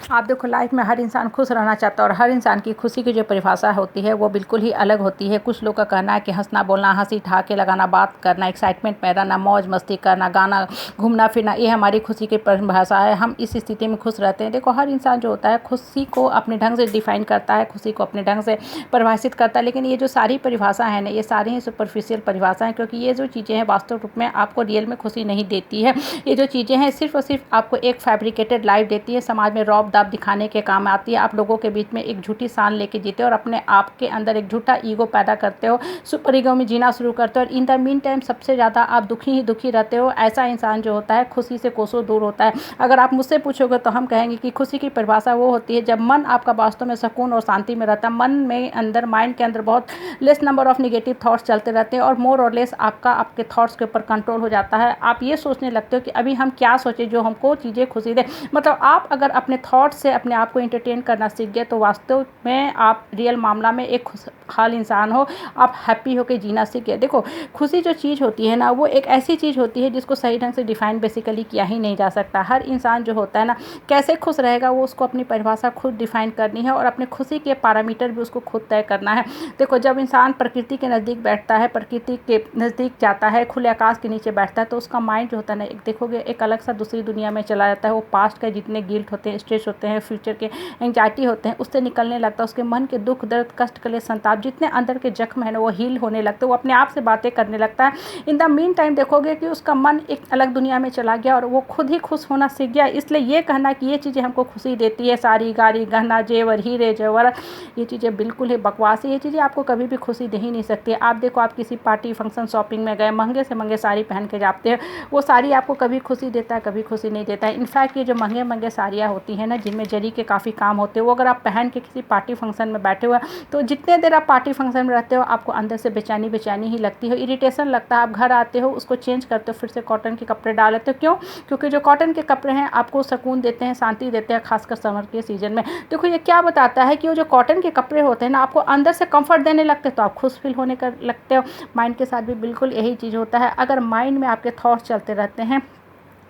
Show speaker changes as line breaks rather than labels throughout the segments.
आप देखो लाइफ में हर इंसान खुश रहना चाहता है और हर इंसान की खुशी की जो परिभाषा होती है वो बिल्कुल ही अलग होती है। कुछ लोग का कहना है कि हंसना बोलना, हंसी ठहाके लगाना, बात करना, एक्साइटमेंट में रहना, मौज मस्ती करना, गाना, घूमना फिरना, ये हमारी खुशी की परिभाषा है। हम इस स्थिति में खुश रहते हैं। देखो हर इंसान जो होता है खुशी को अपने ढंग से डिफाइन करता है, खुशी को अपने ढंग से परिभाषित करता है। लेकिन ये जो सारी परिभाषा है ना, ये सारी ही सुपरफिशियल परिभाषा है, क्योंकि ये जो चीज़ें हैं वास्तव रूप में आपको रियल में खुशी नहीं देती है। ये जो चीज़ें हैं सिर्फ और सिर्फ आपको एक फैब्रिकेटेड लाइफ देती है, समाज में रौब दाब दिखाने के काम आती है। आप लोगों के बीच में एक झूठी शान लेके जीते हो और अपने आप के अंदर एक झूठा ईगो पैदा करते हो, सुपर ईगो में जीना शुरू करते हो और इन द मीन टाइम सबसे ज़्यादा आप दुखी ही दुखी रहते हो। ऐसा इंसान जो होता है खुशी से कोसों दूर होता है। अगर आप मुझसे पूछोगे तो हम कहेंगे कि खुशी की परिभाषा वो होती है जब मन आपका वास्तव में सुकून और शांति में रहता है। मन में अंदर, माइंड के अंदर बहुत less number of negative thoughts चलते रहते हैं और मोर और लेस आपके थॉट्स के ऊपर कंट्रोल हो जाता है। आप ये सोचने लगते हो कि अभी हम क्या सोचें जो हमको चीज़ें खुशी दे। मतलब आप अगर अपने थॉट से अपने आप को एंटरटेन करना सीख गए तो वास्तव में आप रियल मामला में एक खुशहाल इंसान हो, आप हैप्पी होकर जीना सीख गए। देखो खुशी जो चीज़ होती है ना, वो एक ऐसी चीज़ होती है जिसको सही ढंग से डिफाइन बेसिकली किया ही नहीं जा सकता। हर इंसान जो होता है ना, कैसे खुश रहेगा वो उसको अपनी परिभाषा खुद डिफाइन करनी है और अपने खुशी के पैरामीटर भी उसको खुद तय करना है। देखो जब इंसान प्रकृति के नज़दीक बैठता है, प्रकृति के नज़दीक जाता है, खुले आकाश के नीचे बैठता है, तो उसका माइंड जो होता है ना, एक देखोगे एक अलग सा दूसरी दुनिया में चला जाता है। वो पास्ट का जितने गिल्ट होते हैं, स्ट्रेस होते हैं, फ्यूचर के एंजाइटी होते हैं, उससे निकलने लगता है। उसके मन के दुख दर्द कष्ट कलेश संताप जितने अंदर के जख्म है ना, वो हील होने लगते हैं। वो अपने आप से बातें करने लगता है। इन द मीन टाइम देखोगे कि उसका मन एक अलग दुनिया में चला गया और वो खुद ही खुश होना सीख गया। इसलिए ये कहना कि ये चीज़ें हमको खुशी देती है, सारी गाड़ी गहना जेवर हीरे जेवर, ये चीज़ें बिल्कुल ही बकवास है। ये चीज़ें आपको कभी भी खुशी दे ही नहीं सकती। आप देखो आप किसी पार्टी फंक्शन शॉपिंग में गए, महंगे से महंगे साड़ी पहन के जाते हैं, वो साड़ी आपको कभी खुशी देता है, कभी खुशी नहीं देता है। इनफैक्ट ये जो महंगे महंगे साड़ियाँ होती हैं ना, जिनमें जरी के काफ़ी काम होते हैं, वो अगर आप पहन के किसी पार्टी फंक्शन में बैठे हुए तो जितने देर आप पार्टी फंक्शन में रहते हो आपको अंदर से बेचैनी बेचैनी ही लगती है, इरिटेशन लगता है। आप घर आते हो, उसको चेंज करते हो, फिर से कॉटन के कपड़े डाल लेते हो। क्यों? क्योंकि जो कॉटन के कपड़े हैं आपको सुकून देते हैं, शांति देते हैं, खासकर समर के सीजन में। देखो ये क्या बताता है कि वो जो कॉटन के कपड़े होते हैं ना, आपको अंदर से कंफर्ट देने लगते हैं, तो आप खुश फील होने कर लगते हो। माइंड के साथ भी बिल्कुल यही चीज़ होता है। अगर माइंड में आपके थॉट्स चलते रहते हैं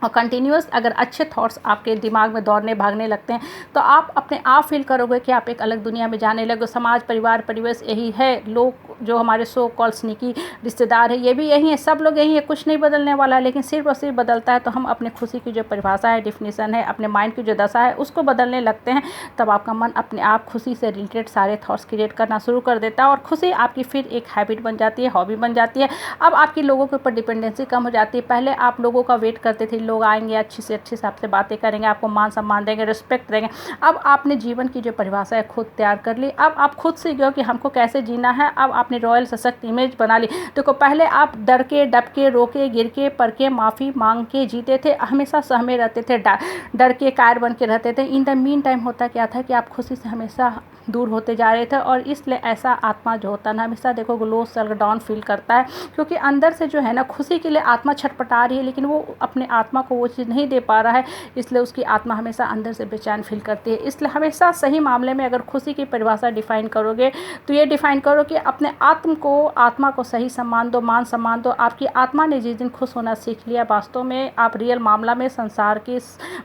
और कंटिन्यूस अगर अच्छे थॉट्स आपके दिमाग में दौड़ने भागने लगते हैं, तो आप अपने आप फील करोगे कि आप एक अलग दुनिया में जाने लगे। समाज परिवार परिवेश यही है, लोग जो हमारे सो कॉल स्नीकी रिश्तेदार है ये भी यही है, सब लोग यही है, कुछ नहीं बदलने वाला है। लेकिन सिर्फ और सिर्फ बदलता है तो हम अपने खुशी की जो परिभाषा है, डिफिनीसन है, अपने माइंड की जो दशा है उसको बदलने लगते हैं। तब आपका मन अपने आप खुशी से रिलेटेड सारे थॉट्स क्रिएट करना शुरू कर देता है और खुशी आपकी फिर एक हैबिट बन जाती है, हॉबी बन जाती है। अब आपकी लोगों के ऊपर डिपेंडेंसी कम हो जाती है। पहले आप लोगों का वेट करते थे, लोग आएंगे अच्छी से आपसे बातें करेंगे, आपको मान सम्मान देंगे, रिस्पेक्ट देंगे। अब आपने जीवन की जो परिभाषा है खुद तैयार कर ली। अब आप खुद सीख गए कि हमको कैसे जीना है। अब आपने रॉयल सशक्त इमेज बना ली। देखो पहले आप डर के डप के रोके गिर के पर के माफ़ी मांग के जीते थे, हमेशा सहमे रहते थे, डर के कायर बन के रहते थे। इन द मीन टाइम होता क्या था कि आप खुशी से हमेशा दूर होते जा रहे थे और इसलिए ऐसा आत्मा जो होता है ना, हमेशा देखो लो सेल्फ डाउन फील करता है, क्योंकि अंदर से जो है ना खुशी के लिए आत्मा छटपटा रही है, लेकिन वो अपने आत्मा को वो चीज़ नहीं दे पा रहा है, इसलिए उसकी आत्मा हमेशा अंदर से बेचैन फील करती है। इसलिए हमेशा सही मामले में अगर खुशी की परिभाषा डिफाइन करोगे तो ये डिफाइन करो कि अपने आत्मा को सही सम्मान दो, मान सम्मान दो। आपकी आत्मा ने जिस दिन खुश होना सीख लिया, वास्तव में आप रियल मामला में संसार के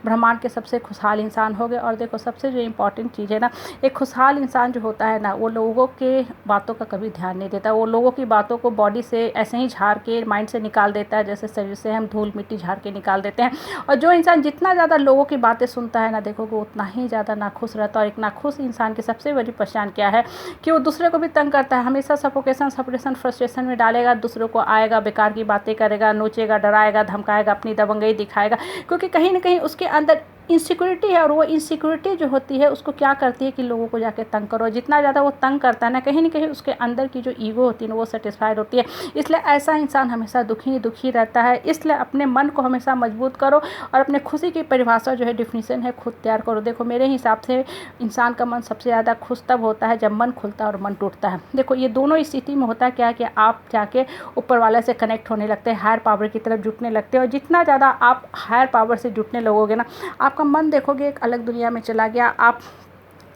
ब्रह्मांड के सबसे खुशहाल इंसान हो गए। और देखो सबसे जो इम्पोर्टेंट चीज़ है ना, एक खुशहाल इंसान जो होता है ना, वो लोगों के बातों का कभी ध्यान नहीं देता। वो लोगों की बातों को बॉडी से ऐसे ही झाड़ के माइंड से निकाल देता है, जैसे शरीर से हम धूल मिट्टी झाड़ के निकाल देते हैं। और जो इंसान जितना ज़्यादा लोगों की बातें सुनता है ना, देखोगे उतना ही ज़्यादा नाखुश रहता है। और एक नाखुश इंसान की सबसे बड़ी पहचान क्या है कि वो दूसरे को भी तंग करता है, हमेशा सफोकेशन सप्रेशन फ्रस्ट्रेशन में डालेगा, दूसरों को आएगा, बेकार की बातें करेगा, नोचेगा, डराएगा, धमकाएगा, अपनी दबंगई दिखाएगा, क्योंकि कहीं ना कहीं उसके अंदर इनसिक्योरिटी है। और वो इनसिक्योरिटी जो होती है उसको क्या करती है कि लोगों को जाके तंग करो। जितना ज़्यादा वो तंग करता है ना कहीं उसके अंदर की जो ईगो होती है ना, वो सेटिस्फाइड होती है। इसलिए ऐसा इंसान हमेशा दुखी रहता है। इसलिए अपने मन को हमेशा मजबूत करो और अपने खुशी की परिभाषा जो है, डिफिनीसन है, खुद तैयार करो। देखो मेरे हिसाब से इंसान का मन सबसे ज़्यादा खुश तब होता है जब मन खुलता है और मन टूटता है। देखो ये दोनों स्थिति में होता है क्या है कि आप जाके ऊपर वाले से कनेक्ट होने लगते हैं, हायर पावर की तरफ जुटने लगते हैं। और जितना ज़्यादा आप हायर पावर से जुटने लगोगे ना, आपका मन देखोगे एक अलग दुनिया में चला गया। आप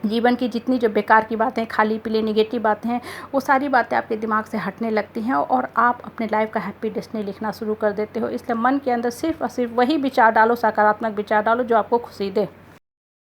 जीवन की जितनी जो बेकार की बातें, खाली पीली नेगेटिव बातें हैं, वो सारी बातें आपके दिमाग से हटने लगती हैं और आप अपने लाइफ का हैप्पी डेस्टिनी लिखना शुरू कर देते हो। इसलिए मन के अंदर सिर्फ और सिर्फ वही विचार डालो, सकारात्मक विचार डालो जो आपको खुशी दे।